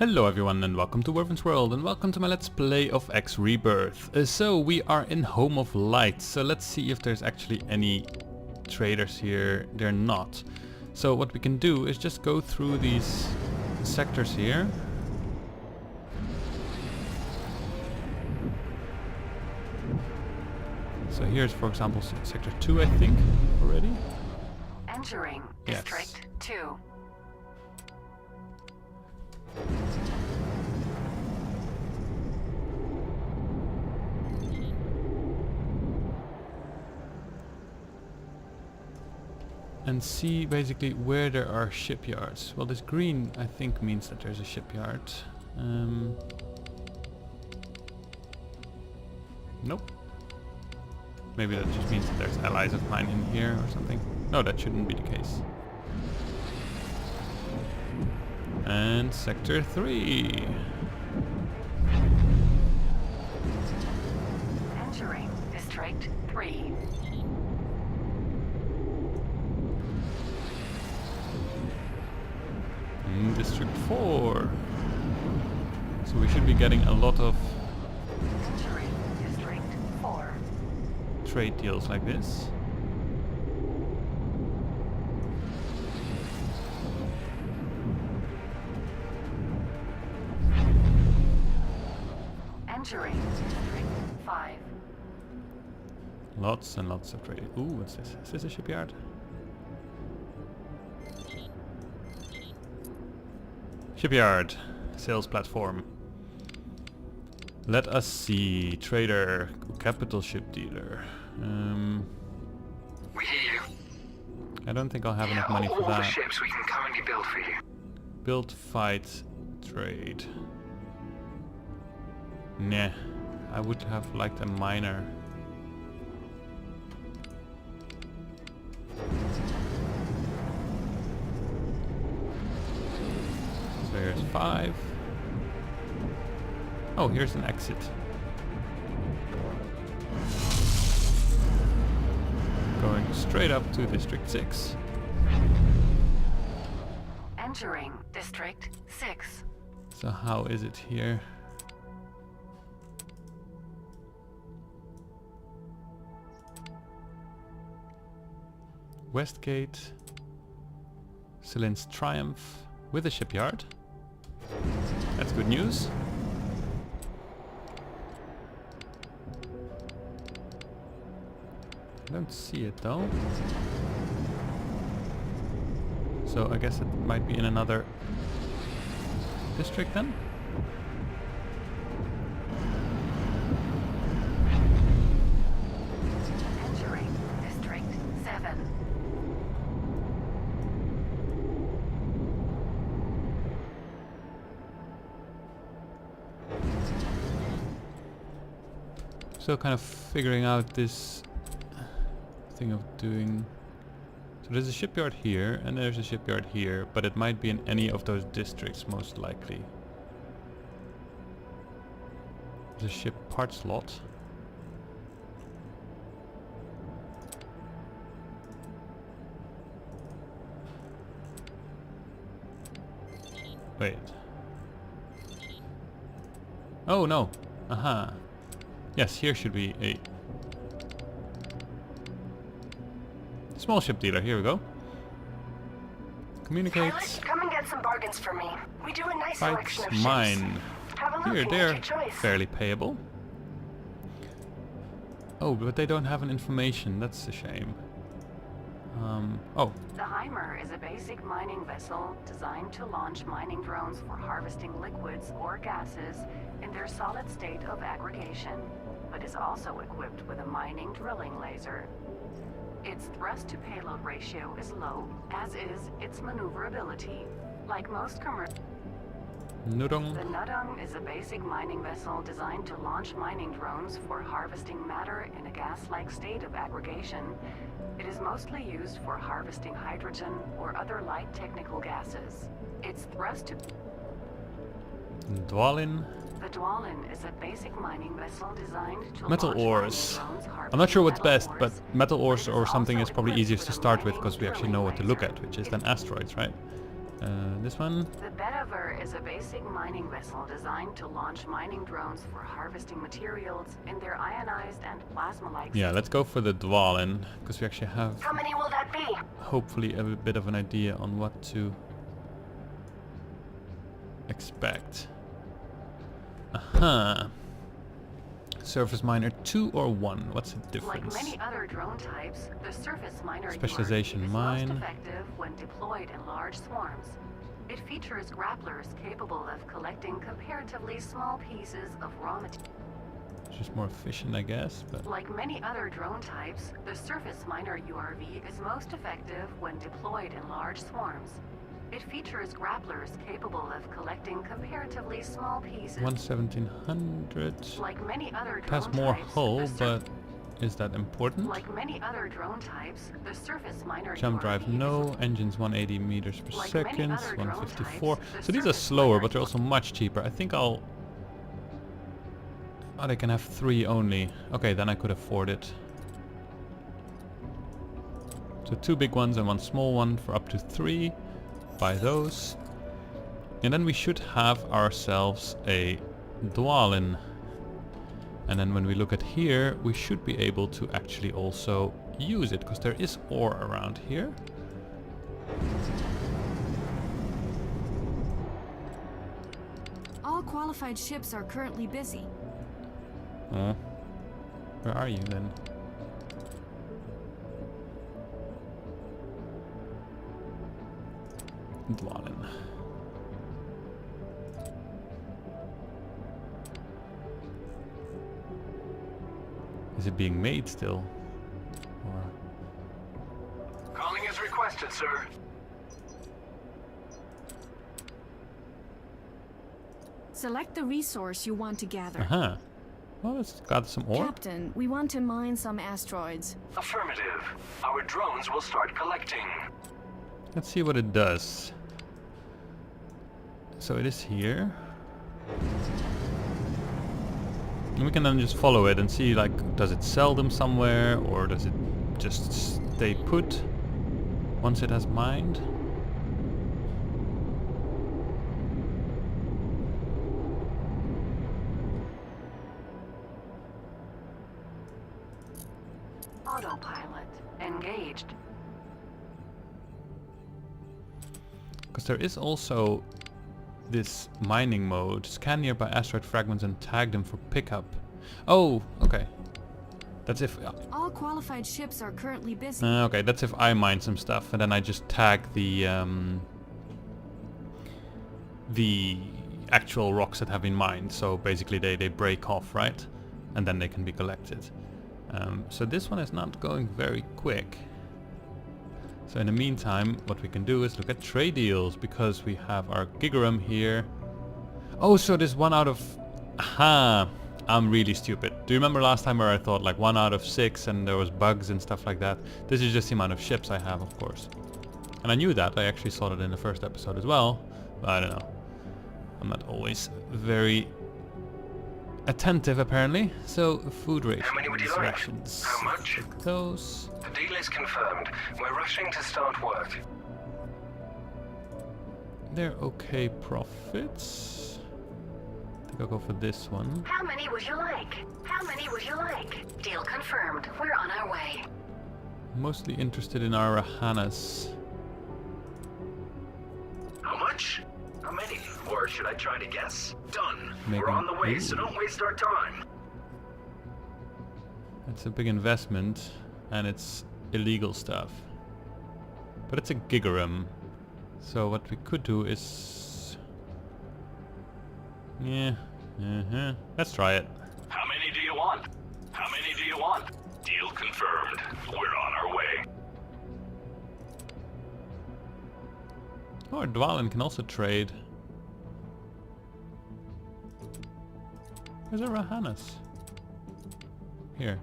Hello everyone and welcome to Werven's World and welcome to my Let's Play of X Rebirth. So we are in Home of Light, so let's see if there's actually any traders here. They're not. So what we can do is just go through these sectors here. So here's, for example, sector 2, I think, already. Entering District 2. And see basically where there are shipyards. Well, this green I think means that there's a shipyard. Nope. Maybe that just means that there's allies of mine in here or something. No, that shouldn't be the case. And sector 3. Entering District 3. District 4. So we should be getting a lot of Entering District 4. trade deals like this. Entering District 5. Lots and lots of trade. Ooh, what's this? Is this a shipyard? Shipyard. Sales platform. Let us see. Trader. Capital ship dealer. We hear you. I don't think I'll have enough money for All the that. ships we can currently build for you. Build, fight, trade. Nah. I would have liked a miner. So here's 5. Oh, here's an exit. Going straight up to District 6. Entering District 6. So how is it here? Westgate. Celine's Triumph with a shipyard. That's good news. I don't see it though. So I guess it might be in another district then? Entering District 7. So kind of figuring out this thing of doing... So there's a shipyard here and there's a shipyard here, but it might be in any of those districts most likely. There's a ship parts lot. Wait. Oh no! Aha! Yes, here should be a small ship dealer. Here we go. Communicates. Come and get some bargains for me. We do a nice Fights selection of ships. mine. Have a look Here, and make they're your choice. fairly payable. Oh, but they don't have an information. That's a shame. Oh, The Heimer is a basic mining vessel designed to launch mining drones for harvesting liquids or gases in their solid state of aggregation, but is also equipped with a mining drilling laser. Its thrust-to-payload ratio is low, as is its maneuverability. Like most commercial... Nudong. The Nudong is a basic mining vessel designed to launch mining drones for harvesting matter in a gas-like state of aggregation. It is mostly used for harvesting hydrogen or other light technical gases. Its thrust to... Dwalin. The Dwalin is a basic mining vessel designed to Metal launch ores. mining drones I'm not sure what's harvesting best, metal but ores. metal ores or something also is probably equipped easiest with to a start with mining because we actually drilling know what to look laser. at, which is then asteroids, right? This one. The Betaver is a basic mining vessel designed to launch mining drones for harvesting materials in their ionized and plasma-like Yeah, let's go for the Dwalin, because we actually have How many will that be? hopefully a bit of an idea on what to expect. Aha. Surface miner 2 or 1? What's the difference? Like many other drone types, the surface miner Specialization URV is mine. most effective when deployed in large swarms. It features grapplers capable of collecting comparatively small pieces of raw material. It's just more efficient, I guess. But Like many other drone types, the surface miner URV is most effective when deployed in large swarms. It features grapplers capable of collecting comparatively small pieces. 1700. Like many other It has drone more types, hull, the but is that important? like many other drone types, the surface miner Jump drive, URV no. Engines 180 meters per Like many second, other drone 154. types, the So these are surface slower, miner but they're also much cheaper. I think I'll... Oh, they can have 3 only. Okay, then I could afford it. So 2 big ones and 1 small one for up to 3. Buy those. And then we should have ourselves a Dwalin. And then when we look at here, we should be able to actually also use it, because there is ore around here. All qualified ships are currently busy. Oh. Where are you then? Dwalin. Is it being made still? Or Calling as requested, sir. Select the resource you want to gather. aha. Well, it's got some ore. Captain, we want to mine some asteroids. Affirmative. Our drones will start collecting. Let's see what it does. So it is here. And we can then just follow it and see, like, does it sell them somewhere, or does it just stay put once it has mined? Autopilot engaged. Because there is also this mining mode. Scan nearby asteroid fragments and tag them for pickup. Oh, okay. That's if... All qualified ships are currently busy. okay, that's if I mine some stuff and then I just tag the actual rocks that have been mined. So basically they break off, right? And then they can be collected. So this one is not going very quick. So in the meantime, what we can do is look at trade deals, because we have our Gigarum here. Oh, so this 1 out of... Aha! I'm really stupid. Do you remember last time where I thought like 1 out of 6 and there was bugs and stuff like that? This is just the amount of ships I have, of course. And I knew that. I actually saw that in the first episode as well. But I don't know. I'm not always very attentive, apparently. So, food rations. How many would you like? Rations. How much? Take those. The deal is confirmed. We're rushing to start work. They're okay profits. I think I'll go for this one. How many would you like? How many would you like? Deal confirmed. We're on our way. Mostly interested in our Rahanas. How much? How many? Or should I try to guess? Done. Maybe- We're on the way, Ooh. so don't waste our time. It's a big investment, and it's illegal stuff. But it's a Gigarum. So what we could do is... Yeah, let's try it. How many do you want? How many do you want? Deal confirmed. We're on our way. Oh, Dwalin can also trade. Where's our Rahanas? Here.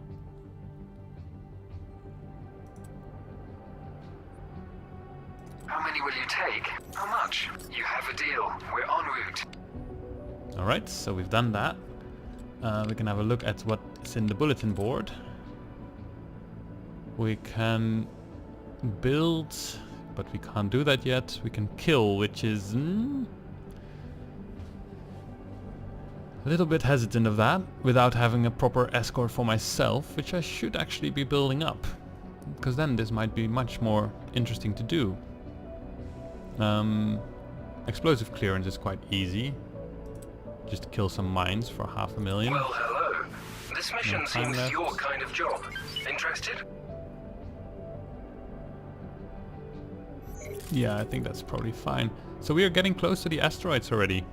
How many will you take? How much? You have a deal. We're en route. Alright, so we've done that. We can have a look at what's in the bulletin board. We can build but we can't do that yet. We can kill, which is a little bit hesitant of that without having a proper escort for myself, which I should actually be building up, because then this might be much more interesting to do. Explosive clearance is quite easy. Just kill some mines for 500,000. Well, hello. This mission seems left. your kind of job. Interested? Yeah, I think that's probably fine. So we are getting close to the asteroids already.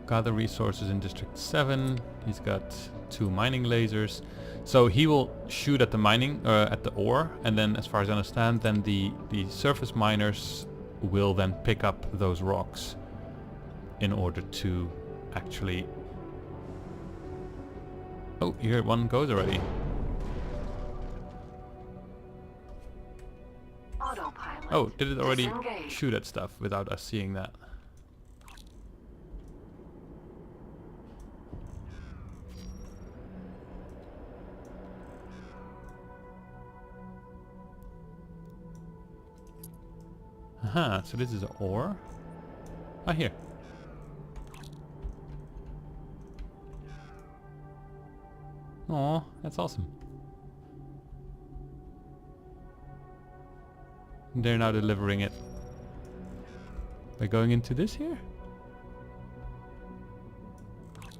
Gather resources in District 7. He's got 2 mining lasers. So he will shoot at the mining, at the ore, and then as far as I understand, then the surface miners will then pick up those rocks in order to actually... Oh, here one goes already. Autopilot. Oh, did it already Disengage. shoot at stuff without us seeing that? Aha, so this is an ore. Ah, here. Oh, that's awesome. They're now delivering it. By going into this here?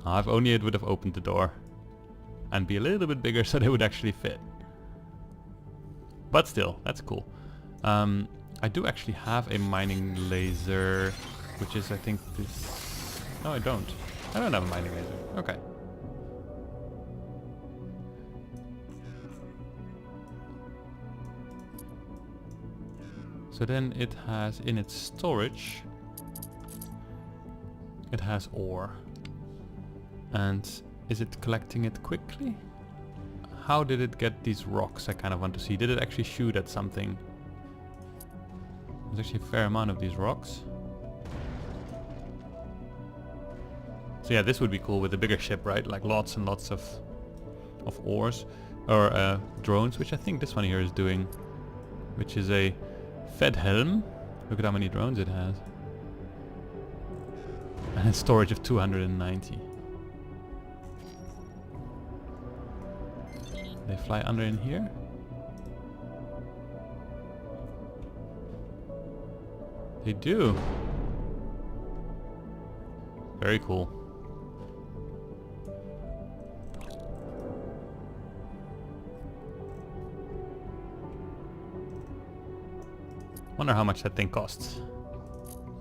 Ah, if only it would have opened the door. And be a little bit bigger so they would actually fit. But still, that's cool. I do actually have a mining laser, which is I think this... No, I don't. I don't have a mining laser. Okay. So then it has in its storage, it has ore. And is it collecting it quickly? How did it get these rocks? I kind of want to see. Did it actually shoot at something? There's actually a fair amount of these rocks. So yeah, this would be cool with a bigger ship, right? Like lots and lots of ores or drones, which I think this one here is doing, which is a Fedhelm. Look at how many drones it has. And a storage of 290. They fly under in here. They do. Very cool. Wonder how much that thing costs.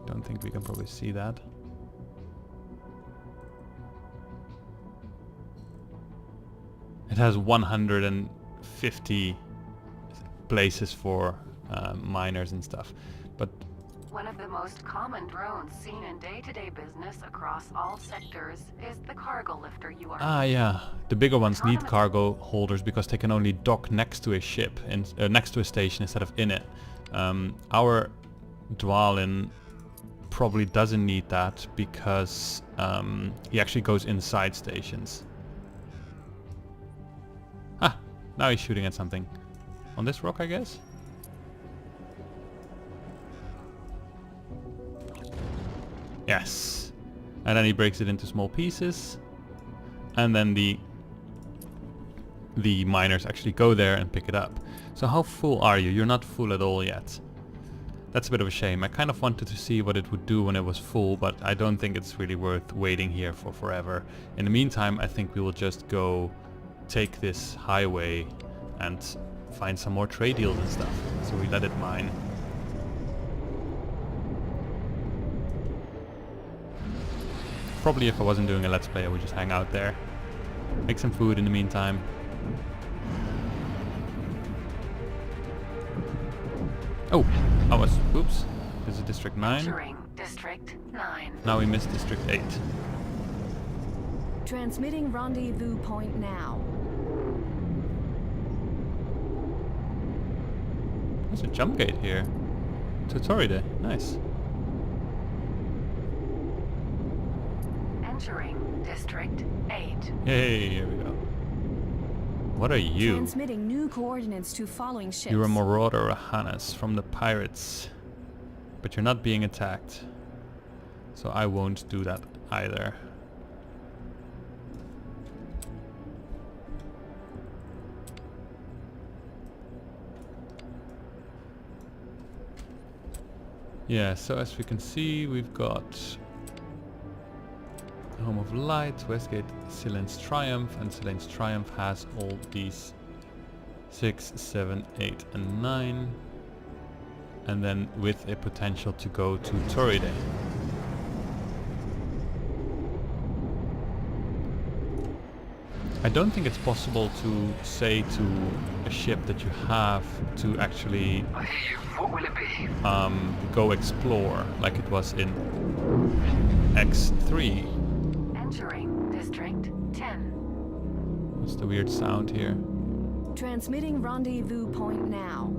Don't think we can probably see that. It has 150 places for miners and stuff, but One of the most common drones seen in day-to-day business across all sectors is the cargo lifter you are. yeah, the bigger ones need cargo holders because they can only dock next to a ship and next to a station instead of in it. Our Dwalin probably doesn't need that because he actually goes inside stations. Ah, now he's shooting at something. On this rock, I guess? Yes. And then he breaks it into small pieces. And then the miners actually go there and pick it up. So how full are you? You're not full at all yet. That's a bit of a shame. I kind of wanted to see what it would do when it was full, but I don't think it's really worth waiting here for forever. In the meantime, I think we will just go take this highway and find some more trade deals and stuff. So we let it mine. Probably if I wasn't doing a let's play, I would just hang out there. Make some food in the meantime. Oh, I was, oops, this is District 9. Entering District 9. Now we missed District 8. Transmitting rendezvous point now. There's a jump gate here. Tutorial, nice. Entering District 8. Yay, here we go. What are you? Transmitting new coordinates to following ships. You're a marauder, a Hannes from the pirates. But you're not being attacked. So I won't do that either. Yeah, so as we can see, we've got Home of Light, Westgate, Silen's Triumph, and Silen's Triumph has all these 6, 7, 8 and 9, and then with a potential to go to Torride. I don't think it's possible to say to a ship that you have to actually I hear you. What will it be? go explore like it was in X3. Entering District 10. What's the weird sound here? Transmitting rendezvous point now.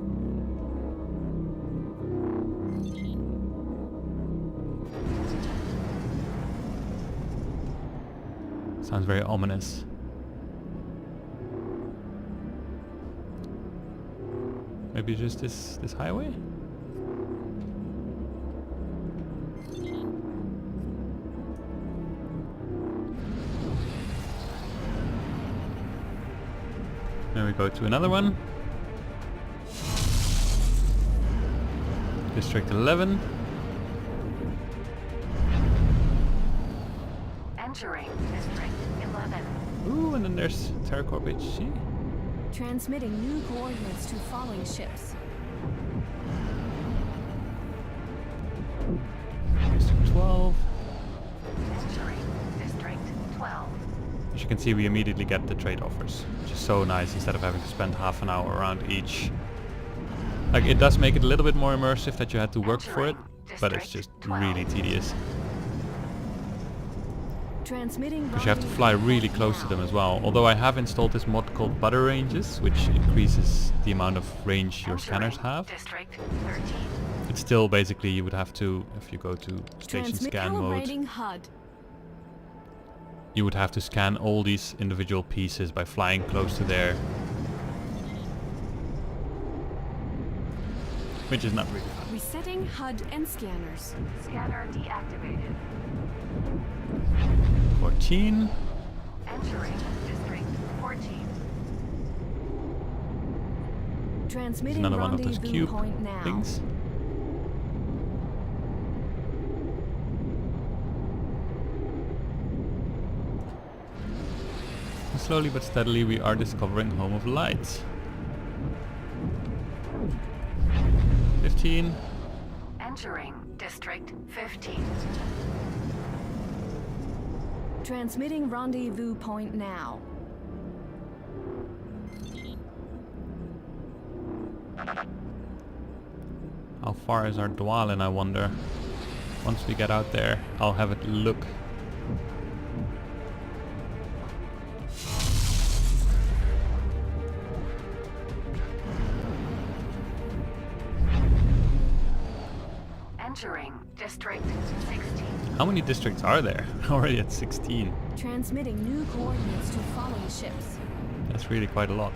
Sounds very ominous. Maybe just this highway? There we go to another one. District 11. Entering District 11. Ooh, and then there's TerraCorp HC. Transmitting new coordinates to following ships. District 12. Entering District 12. As you can see, we immediately get the trade offers, which is so nice instead of having to spend half an hour around each. Like, it does make it a little bit more immersive that you had to work for it, but it's just really tedious. Transmitting Because you have to fly really close to them as well. Although I have installed this mod called Butter Ranges, which increases the amount of range your scanners have. District 13. It's still basically you would have to, if you go to station scan mode, Calibrating HUD. you would have to scan all these individual pieces by flying close to there. Which is not really fun. Resetting HUD and scanners. Scanner deactivated. 14. Entering District 14. Transmitting Another one of those rendezvous cube point now. things. And slowly but steadily we are discovering Home of Light. 15. Entering District 15. Transmitting rendezvous point now. How far is our Dwalin, I wonder? Once we get out there, I'll have it look. Entering District 16. How many districts are there? Already at 16. Transmitting new coordinates to following ships. That's really quite a lot.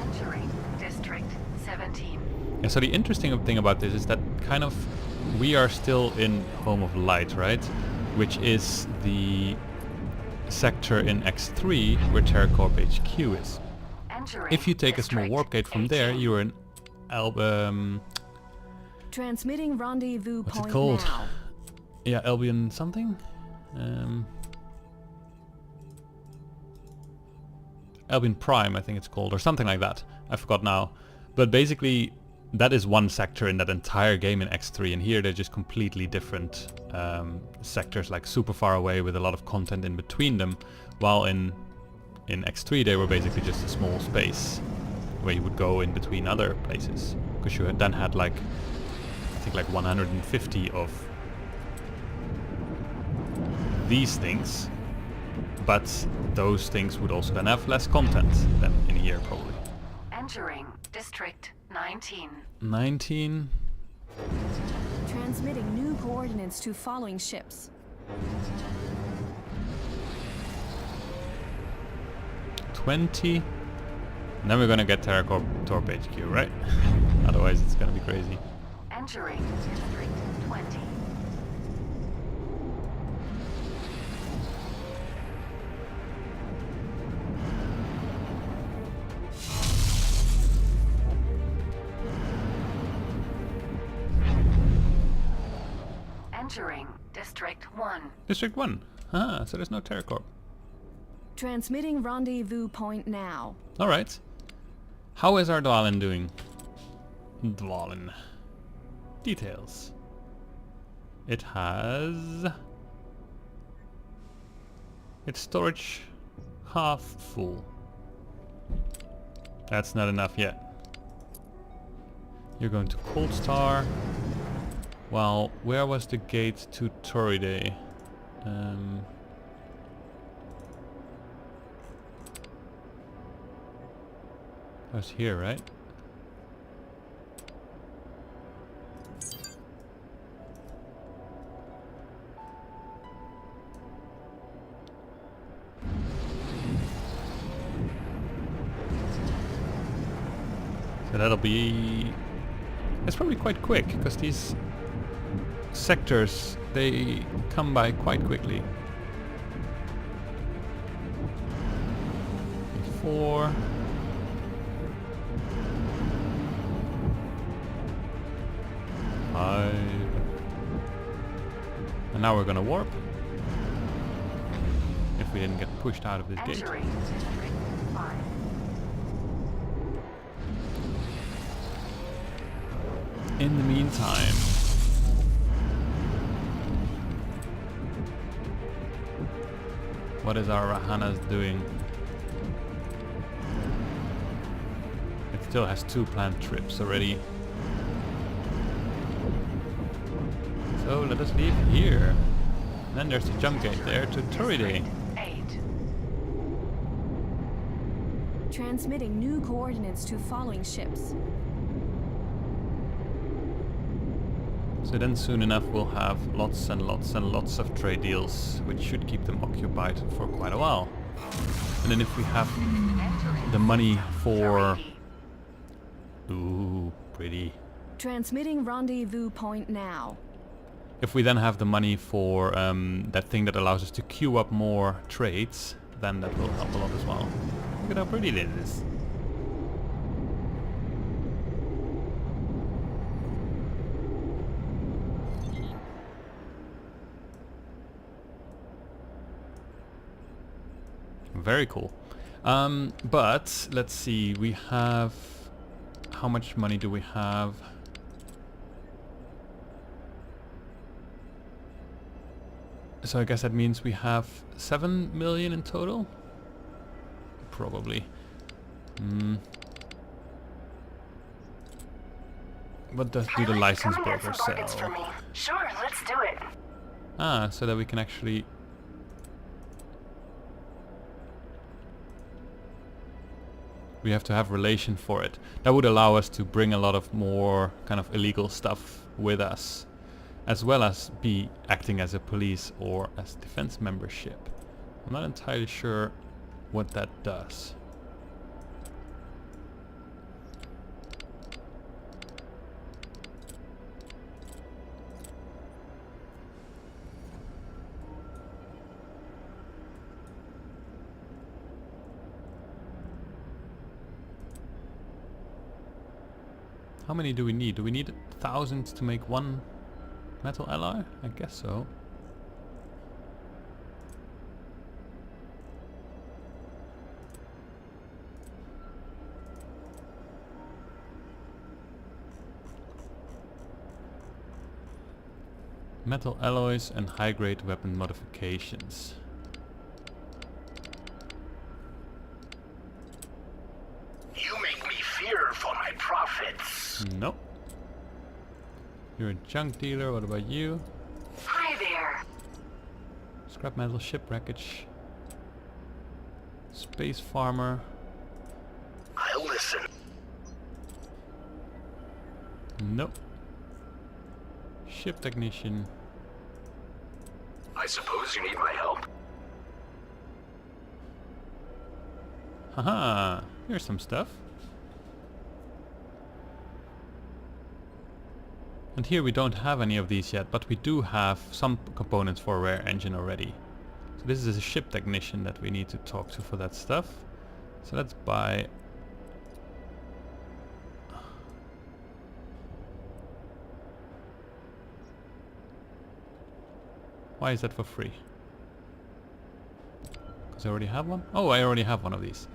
Entering District 17. Yeah, so the interesting thing about this is that kind of we are still in Home of Light, right? Which is the sector in X3 where TerraCorp HQ is. Entering If you take a small District warp gate from there, 18. you're in Transmitting rendezvous what's point it called? now. Yeah, Albion something? Albion Prime, I think it's called, or something like that. I forgot now. But basically, that is one sector in that entire game in X3, and here they're just completely different sectors, like super far away with a lot of content in between them, while in X3 they were basically just a small space where you would go in between other places, because you then had like, I think like 150 of these things, but those things would also then have less content than in here probably. Entering District 19. 19. Transmitting new coordinates to following ships. $20. And then we're gonna get TerraCorp Torp HQ, right? Otherwise it's gonna be crazy. Entering District 20. Entering District 1. District 1. Ah, so there's no TerraCorp. Transmitting rendezvous point now. Alright. How is our Dwalin doing? Dwalin. Details. It has... its storage half full. That's not enough yet. You're going to Cold Star. Well, where was the gate to Toride? That was here, right? So that'll be... it's probably quite quick, because these sectors, they come by quite quickly. 4. And now we're gonna warp. If we didn't get pushed out of this gate. Entering District 5. In the meantime, what is our Rahanas doing? It still has 2 planned trips already. So let us leave here. And then there's the jump gate there to Toride. 8. Transmitting new coordinates to following ships. So then soon enough we'll have lots and lots and lots of trade deals, which should keep them occupied for quite a while. And then if we have the money for... ooh, pretty. Transmitting rendezvous point now. If we then have the money for that thing that allows us to queue up more trades, then that will help a lot as well. Look at how pretty it is. Very cool. But let's see, we have... how much money do we have? So I guess that means we have 7 million in total? Probably. What does do the license broker sell? Sure, let's do it. Ah, so that we can actually... we have to have relation for it. That would allow us to bring a lot of more kind of illegal stuff with us, as well as be acting as a police or as defense membership. I'm not entirely sure what that does. How many do we need? Do we need 1,000 to make one metal alloy? I guess so. Metal alloys and high-grade weapon modifications. You make me fear for my profits. Nope. You're a junk dealer, what about you? Hi there. Scrap metal ship wreckage. Space farmer. I'll listen. Nope. Ship technician. I suppose you need my help. Haha, here's some stuff. And here we don't have any of these yet, but we do have some components for a rare engine already. So this is a ship technician that we need to talk to for that stuff. So let's buy... Why is that for free? Because I already have one? Oh, I already have one of these.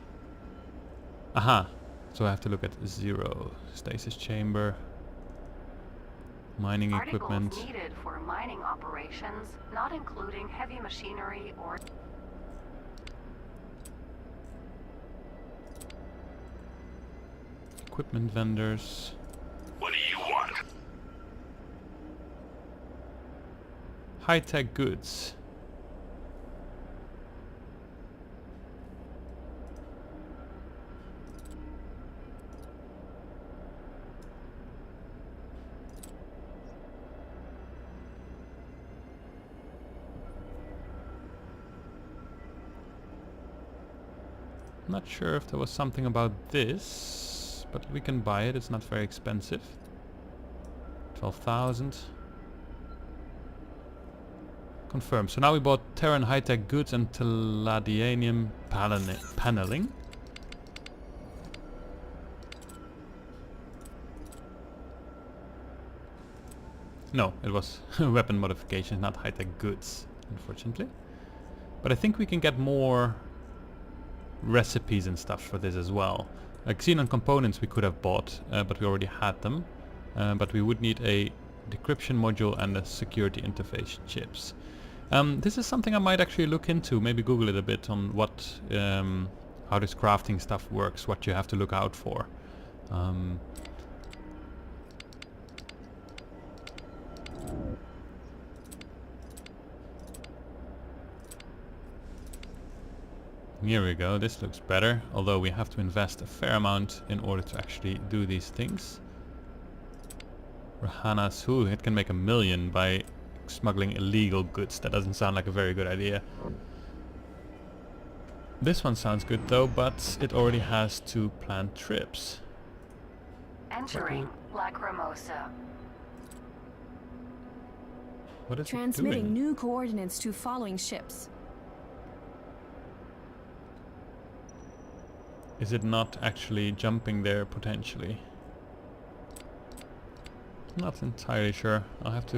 Aha! So I have to look at 0. Stasis chamber. Mining equipment. Articles needed for mining operations, not including heavy machinery or... Equipment vendors. What do you want? High-tech goods. Not sure if there was something about this, but we can buy it. It's not very expensive. 12,000. Confirmed. So now we bought Terran high-tech goods and Palladianium paneling. No, it was weapon modifications, not high-tech goods, unfortunately. But I think we can get more recipes and stuff for this as well. Like xenon components we could have bought, but we already had them. But we would need a decryption module and a security interface chips. This is something I might actually look into, maybe Google it a bit on what, how this crafting stuff works, what you have to look out for. Here we go, this looks better, although we have to invest a fair amount in order to actually do these things. Rahanas, who it can make 1 million by smuggling illegal goods. That doesn't sound like a very good idea. This one sounds good though, but it already has 2 planned trips. Entering Lacrimosa. What is it Transmitting doing? new coordinates to following ships. Is it not actually jumping there potentially? Not entirely sure. I'll have to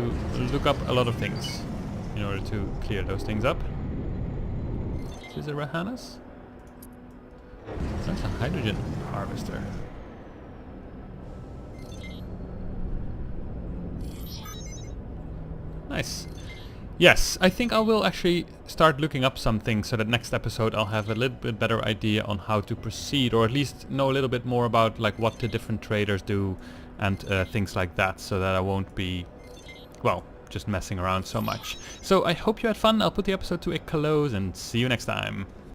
look up a lot of things in order to clear those things up. Is it Rahanas? That's a hydrogen harvester. Nice. Yes, I think I will actually start looking up some things so that next episode I'll have a little bit better idea on how to proceed, or at least know a little bit more about like what the different traders do and things like that, so that I won't be, well, just messing around so much. So I hope you had fun. I'll put the episode to a close and see you next time.